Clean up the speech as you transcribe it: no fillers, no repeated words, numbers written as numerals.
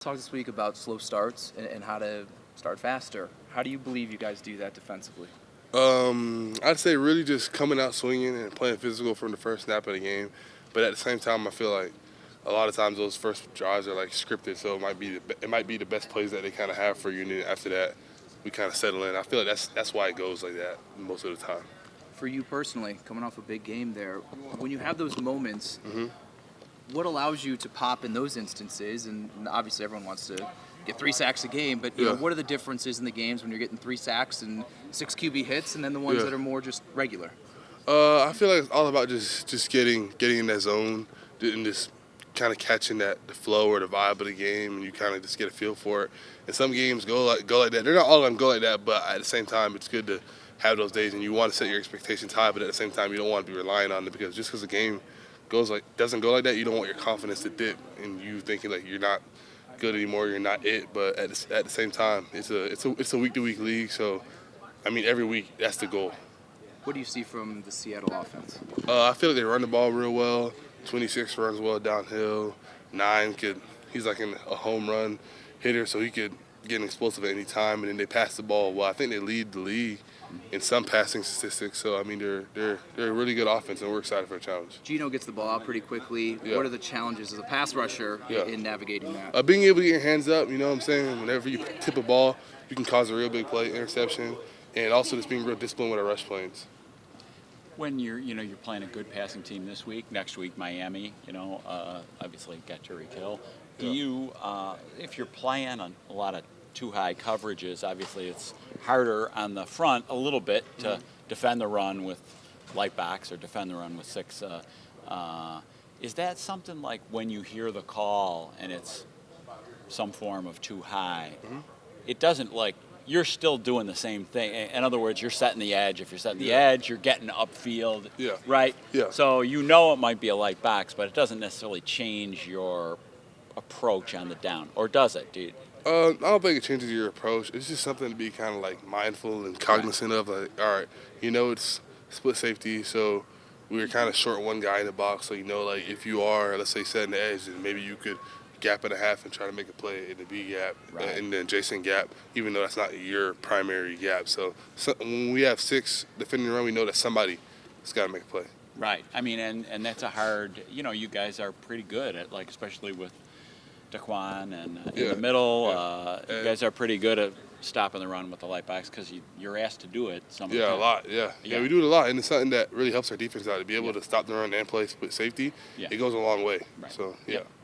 Talk this week about slow starts and how to start faster. How do you believe you guys do that defensively? I'd say really just coming out swinging and playing physical from the first snap of the game. But at the same time, I feel like a lot of times those first drives are like scripted, so it might be the best plays that they kind of have for you. And then after that, we kind of settle in. I feel like that's why it goes like that most of the time. For you personally, coming off a big game there, when you have those moments, Mm-hmm. what allows you to pop in those instances? And obviously, everyone wants to get 3 sacks a game, but you know, Yeah. what are the differences in the games when you're getting 3 sacks and 6 QB hits, and then the ones Yeah. that are more just regular? I feel like it's all about just getting in that zone and just kind of catching the flow or the vibe of the game, and you kind of just get a feel for it. And some games go like that. They're not all gonna go like that, but at the same time, it's good to have those days, and you want to set your expectations high, but at the same time, you don't want to be relying on it because just because the game doesn't go like that, you don't want your confidence to dip and you thinking like you're not good anymore, you're not it. But at the same time, it's a week-to-week league, so I mean every week that's the goal. What do you see from the Seattle offense? I feel like they run the ball real well. 26 runs well downhill. 9 he's like a home run hitter, so he could get explosive at any time. And then they pass the ball well. I think they lead the league in some passing statistics. So I mean they're a really good offense, and we're excited for a challenge. Gino gets the ball out pretty quickly. Yeah. What are the challenges as a pass rusher Yeah. in navigating that? Being able to get your hands up, you know what I'm saying? Whenever you tip a ball, you can cause a real big play, interception, and also just being real disciplined with our rush plays. When you're playing a good passing team this week, next week Miami, obviously got Tyreek Hill. Do you, if you're playing on a lot of too high coverages, obviously it's harder on the front a little bit to defend the run with light backs or defend the run with 6. Is that something like when you hear the call and it's some form of too high, it doesn't like, you're still doing the same thing. In other words, you're setting the edge. If you're setting the edge, you're getting upfield, right? Yeah. So it might be a light box, but it doesn't necessarily change your approach on the down. Or does it, dude? I don't think it changes your approach. It's just something to be kind of like mindful and cognizant of. Like, all right, it's split safety, so we were kind of short one guy in the box. So like if you are, let's say, setting the edge, then maybe you could gap and a half and try to make a play in the B gap in the adjacent gap, even though that's not your primary gap. So when we have 6 defending the run, we know that somebody's got to make a play. Right. I mean, and that's a hard. You guys are pretty good at, like, especially with Daquan and in the middle. You guys are pretty good at stopping the run with the light backs because you're asked to do it. A lot. Yeah, we do it a lot, and it's something that really helps our defense out to be able to stop the run and play split safety. It goes a long way. Right. So Yep.